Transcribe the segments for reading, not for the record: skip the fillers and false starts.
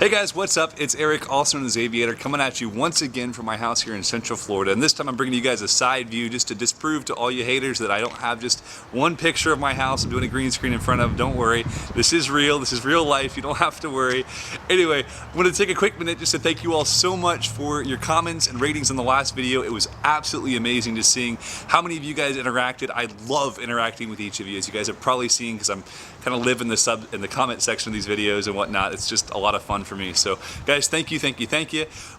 Hey guys, what's up? It's Eric, also known as Aviator, coming at you once again from my house here in Central Florida. And this time I'm bringing you guys a side view just to disprove to all you haters that I don't have just one picture of my house I'm doing a green screen in front of. Don't worry, this is real. This is real life. You don't have to worry. Anyway, I'm going to take a quick minute just to thank you all so much for your comments and ratings on the last video. It was absolutely amazing to seeing how many of you guys interacted. I love interacting with each of you, as you guys have probably seen, because I'm kind of live in the comment section of these videos and whatnot. It's just a lot of fun for me. So guys, thank you.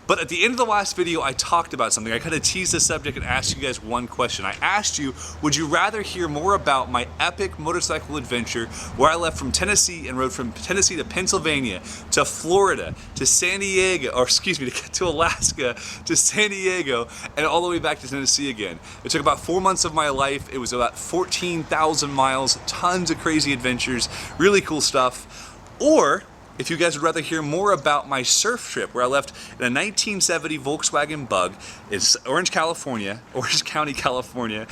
But at the end of the last video, I talked about something. I kind of teased the subject and asked you guys one question. I asked you, would you rather hear more about my epic motorcycle adventure where I left from Tennessee and rode from Tennessee to Pennsylvania to Florida to San Diego, or excuse me, to Alaska to San Diego and all the way back to Tennessee again. It took about 4 months of my life. It was about 14,000 miles, tons of crazy adventures, really cool stuff. Or if you guys would rather hear more about my surf trip where I left in a 1970 Volkswagen Bug in Orange County, California,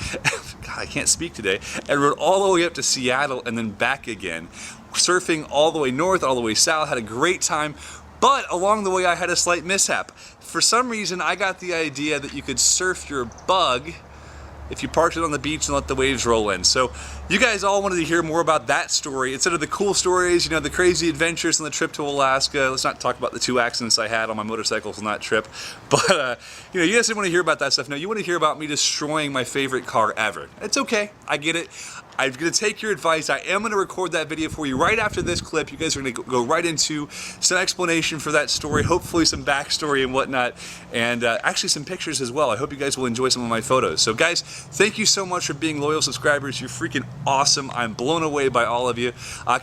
God, I can't speak today, and rode all the way up to Seattle and then back again, surfing all the way north, all the way south, had a great time. But along the way I had a slight mishap. For some reason I got the idea that you could surf your Bug if you parked it on the beach and let the waves roll in. So you guys all wanted to hear more about that story instead of the cool stories, you know, the crazy adventures on the trip to Alaska. Let's not talk about the 2 accidents I had on my motorcycles on that trip. But you know, you guys didn't want to hear about that stuff. No, you want to hear about me destroying my favorite car ever. It's okay, I get it. I'm going to take your advice. I am going to record that video for you right after this clip. You guys are going to go right into some explanation for that story, hopefully some backstory and whatnot, and actually some pictures as well. I hope you guys will enjoy some of my photos. So guys, thank you so much for being loyal subscribers. You're freaking awesome. I'm blown away by all of you.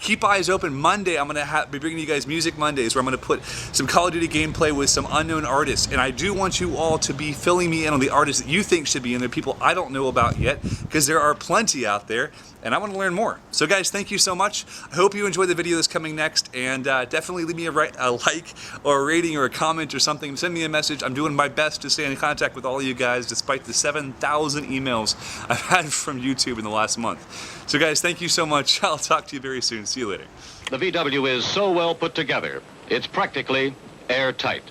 Keep eyes open. Monday, I'm going to be bringing you guys Music Mondays, where I'm going to put some Call of Duty gameplay with some unknown artists, and I do want you all to be filling me in on the artists that you think should be in there, people I don't know about yet, because there are plenty out there, and I want to learn more. So guys, thank you so much. I hope you enjoy the video that's coming next, and definitely leave me a like or a rating or a comment or something. Send me a message. I'm doing my best to stay in contact with all of you guys despite the 7,000 emails I've had from YouTube in the last month. So guys, thank you so much. I'll talk to you very soon. See you later. The VW is so well put together, it's practically airtight.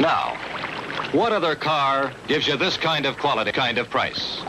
Now, what other car gives you this kind of quality, kind of price?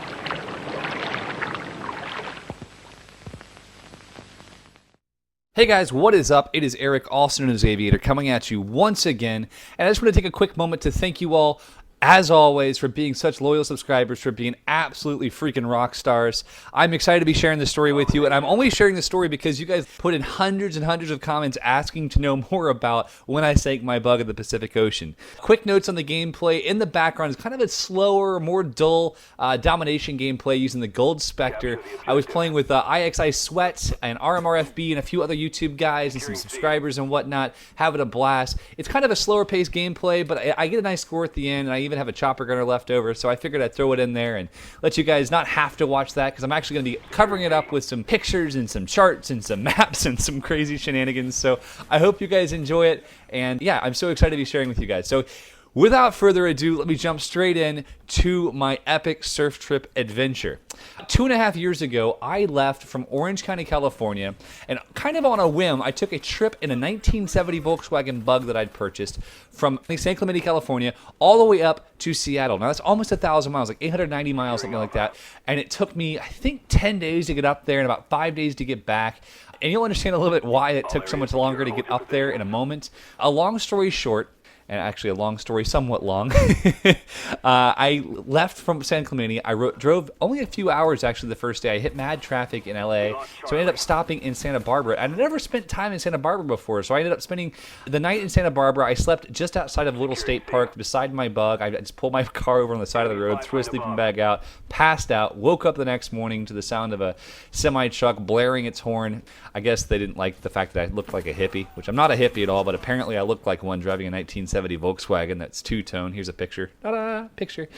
Hey guys, what is up? It is Eric, also known as Aviator, coming at you once again. And I just want to take a quick moment to thank you all, as always, for being such loyal subscribers, for being absolutely freaking rock stars. I'm excited to be sharing this story with you, and I'm only sharing this story because you guys put in hundreds and hundreds of comments asking to know more about when I sank my Bug in the Pacific Ocean. Quick notes on the gameplay. In the background is kind of a slower, more dull domination gameplay using the Gold Spectre. I was playing with IXI Sweat and RMRFB and a few other YouTube guys and some subscribers and whatnot, having a blast. It's kind of a slower paced gameplay, but I get a nice score at the end, and I even have a chopper gunner left over, so I figured I'd throw it in there and let you guys not have to watch that, because I'm actually going to be covering it up with some pictures and some charts and some maps and some crazy shenanigans. So I hope you guys enjoy it, and yeah, I'm so excited to be sharing with you guys. So without further ado, let me jump straight in to my epic surf trip adventure. 2.5 years ago, I left from Orange County, California, and kind of on a whim, I took a trip in a 1970 Volkswagen Bug that I'd purchased from San Clemente, California, all the way up to Seattle. Now, that's almost 1,000 miles, like 890 miles, something like that, and it took me, I think, 10 days to get up there and about 5 days to get back. And you'll understand a little bit why it took so much longer to get up there in a moment. A long story short, and actually a long story, somewhat long. I left from San Clemente. I drove only a few hours actually the first day. I hit mad traffic in LA, so I ended up stopping in Santa Barbara. I'd never spent time in Santa Barbara before, so I ended up spending the night in Santa Barbara. I slept just outside of a little state park beside my Bug. I just pulled my car over on the side of the road, threw a sleeping bag out, passed out, woke up the next morning to the sound of a semi-truck blaring its horn. I guess they didn't like the fact that I looked like a hippie, which I'm not a hippie at all, but apparently I looked like one driving a 1970 1970 Volkswagen that's two-tone. Here's a picture. Ta-da! Picture.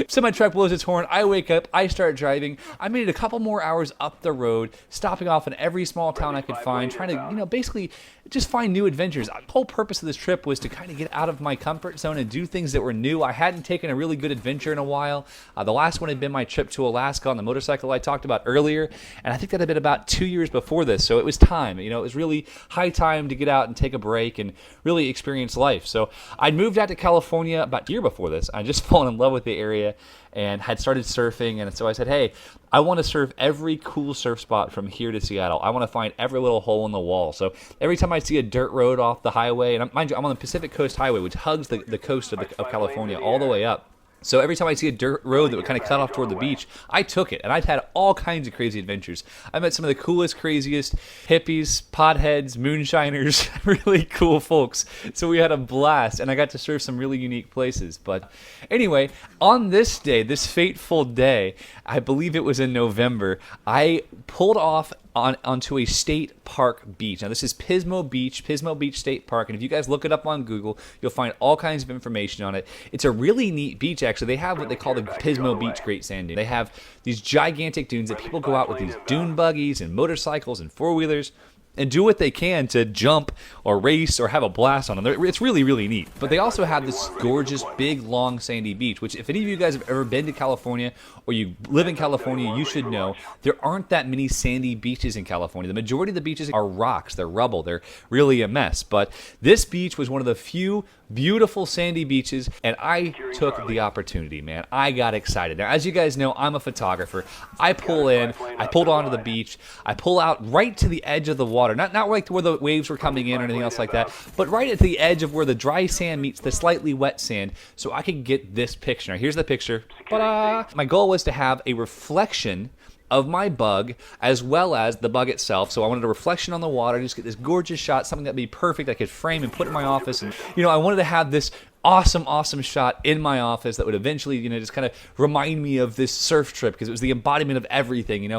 Semi-truck blows its horn. I wake up. I start driving. I made it a couple more hours up the road, stopping off in every small town I could find, trying to, basically just find new adventures. The whole purpose of this trip was to kind of get out of my comfort zone and do things that were new. I hadn't taken a really good adventure in a while. The last one had been my trip to Alaska on the motorcycle I talked about earlier, and I think that had been about 2 years before this, so it was time. It was really high time to get out and take a break and really experience life. So I'd moved out to California about a year before this. I just fallen in love with the area and had started surfing, and so I said, hey, I want to surf every cool surf spot from here to Seattle. I want to find every little hole in the wall. So every time I see a dirt road off the highway, and mind you, I'm on the Pacific Coast Highway, which hugs the coast of California all the way up. So every time I see a dirt road that would kind of cut off toward the beach, I took it, and I've had all kinds of crazy adventures. I met some of the coolest, craziest hippies, potheads, moonshiners, really cool folks. So we had a blast, and I got to surf some really unique places. But anyway, on this day, this fateful day, I believe it was in November, I pulled off onto a state park beach. Now this is Pismo Beach State Park, and if you guys look it up on Google, you'll find all kinds of information on it. It's a really neat beach, actually. They have what they call the Pismo Beach Great Sand Dune. They have these gigantic dunes that people go out with these dune buggies and motorcycles and four-wheelers and do what they can to jump or race or have a blast on them. It's really, really neat. But they also have this gorgeous, big, long, sandy beach, which if any of you guys have ever been to California or you live in California, you should know there aren't that many sandy beaches in California. The majority of the beaches are rocks. They're rubble. They're really a mess. But this beach was one of the few beautiful sandy beaches, and I took the opportunity, man. I got excited. Now, as you guys know, I'm a photographer. I pulled onto the beach. I pull out right to the edge of the water. Not right to where the waves were coming in or anything else like that, but right at the edge of where the dry sand meets the slightly wet sand, so I could get this picture. Now, here's the picture. Ta-da! My goal was to have a reflection of my bug as well as the bug itself. So I wanted a reflection on the water, just get this gorgeous shot, something that'd be perfect I could frame and put in my office. And I wanted to have this awesome shot in my office that would eventually, just kind of remind me of this surf trip, because it was the embodiment of everything,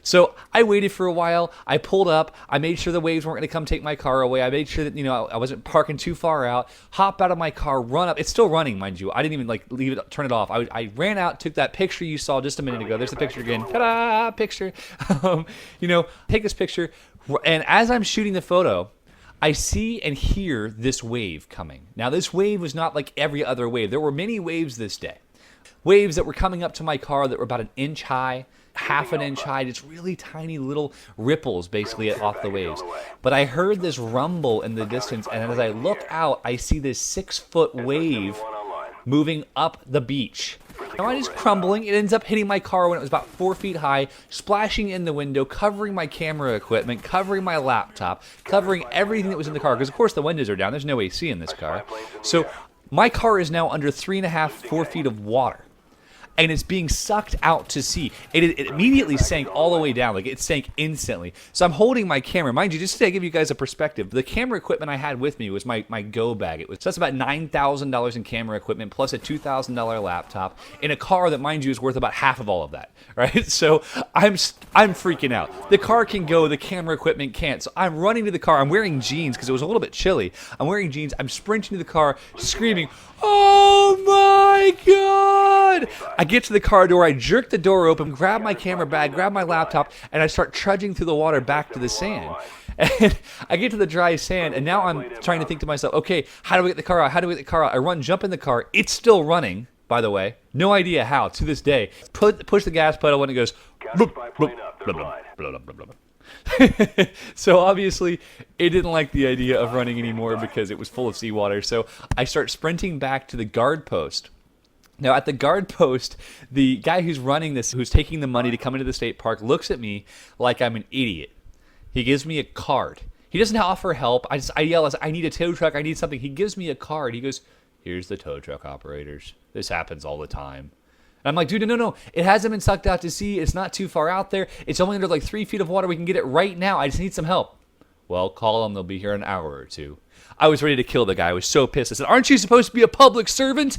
So I waited for a while. I pulled up. I made sure the waves weren't going to come take my car away. I made sure that, I wasn't parking too far out. Hop out of my car, run up. It's still running, mind you. I didn't even leave it, turn it off. I ran out, took that picture you saw just a minute ago. There's the picture again. Ta-da! Picture. Take this picture. And as I'm shooting the photo, I see and hear this wave coming. Now, this wave was not like every other wave. There were many waves this day. Waves that were coming up to my car that were about an inch high, half an inch high, just really tiny little ripples basically off the waves. But I heard this rumble in the distance, and as I look out, I see this 6-foot wave moving up the beach. Now it is crumbling. It ends up hitting my car when it was about 4 feet high, splashing in the window, covering my camera equipment, covering my laptop, covering everything that was in the car. Because of course the windows are down. There's no AC in this car. So my car is now under 3.5, 4 feet of water. And it's being sucked out to sea. It immediately sank all the way down. It sank instantly. So I'm holding my camera. Mind you, just to give you guys a perspective, the camera equipment I had with me was my go bag. So that's about $9,000 in camera equipment plus a $2,000 laptop in a car that, mind you, is worth about half of all of that, right? So I'm freaking out. The car can go, the camera equipment can't. So I'm running to the car. I'm wearing jeans because it was a little bit chilly. I'm wearing jeans. I'm sprinting to the car, screaming, "Oh my God!" I get to the car door, I jerk the door open, grab my camera bag, grab my laptop, and I start trudging through the water back to the sand. And I get to the dry sand, and now I'm trying to think to myself, okay, how do we get the car out? How do we get the car out? I run, jump in the car. It's still running, by the way. No idea how, to this day. Push the gas pedal when it goes, bloop, bloop, bloop, bloop, bloop, bloop. So obviously it didn't like the idea of running anymore because it was full of seawater. So I start sprinting back to the guard post. Now at the guard post, the guy who's running this, who's taking the money to come into the state park, looks at me like I'm an idiot. He gives me a card. He doesn't offer help. I yell, I need a tow truck, I need something. He gives me a card. He goes, "Here's the tow truck operators. This happens all the time." And I'm like, "Dude, no. It hasn't been sucked out to sea. It's not too far out there. It's only under 3 feet of water. We can get it right now. I just need some help." "Well, call them. They'll be here in an hour or two." I was ready to kill the guy. I was so pissed. I said, "Aren't you supposed to be a public servant?"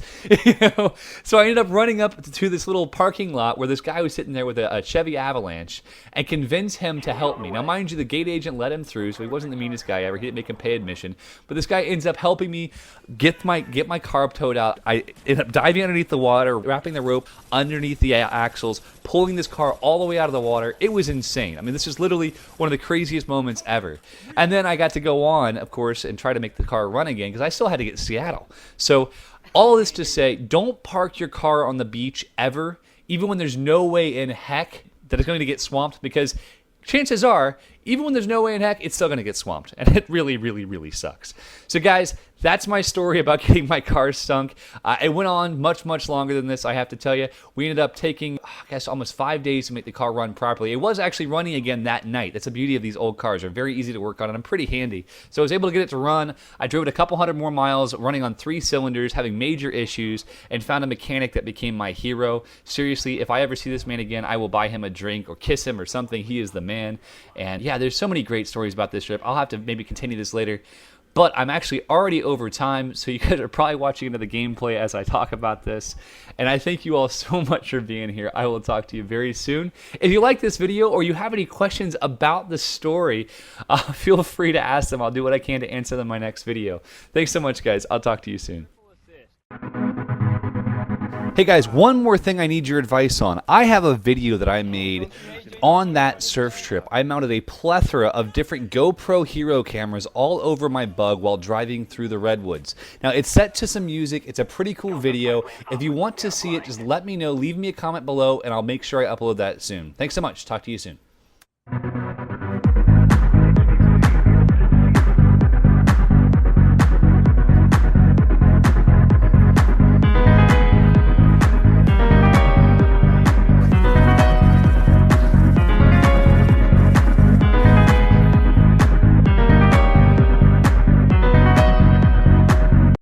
So I ended up running up to this little parking lot where this guy was sitting there with a Chevy Avalanche and convinced him to help me. Now, mind you, the gate agent let him through, so he wasn't the meanest guy ever. He didn't make him pay admission. But this guy ends up helping me get my car towed out. I end up diving underneath the water, wrapping the rope underneath the axles, pulling this car all the way out of the water. It was insane. I mean, this is literally one of the craziest moments ever. And then I got to go on, of course, and try to make the car run again because I still had to get to Seattle. So all this to say, don't park your car on the beach ever, even when there's no way in heck that it's going to get swamped, because chances are, even when there's no way in heck, it's still going to get swamped. And it really, really, really sucks. So guys, that's my story about getting my car stunk. It went on much, much longer than this, I have to tell you. We ended up taking, I guess, almost 5 days to make the car run properly. It was actually running again that night. That's the beauty of these old cars. They're very easy to work on, and I'm pretty handy. So I was able to get it to run. I drove it a couple hundred more miles, running on 3 cylinders, having major issues, and found a mechanic that became my hero. Seriously, if I ever see this man again, I will buy him a drink or kiss him or something. He is the man. And yeah, there's so many great stories about this trip. I'll have to maybe continue this later. But I'm actually already over time, so you guys are probably watching into the gameplay as I talk about this. And I thank you all so much for being here. I will talk to you very soon. If you like this video or you have any questions about the story, feel free to ask them. I'll do what I can to answer them in my next video. Thanks so much, guys. I'll talk to you soon. Hey guys, one more thing I need your advice on. I have a video that I made on that surf trip. I mounted a plethora of different GoPro Hero cameras all over my Bug while driving through the redwoods. Now, it's set to some music. It's a pretty cool video. If you want to see it, just let me know. Leave me a comment below, and I'll make sure I upload that soon. Thanks so much. Talk to you soon.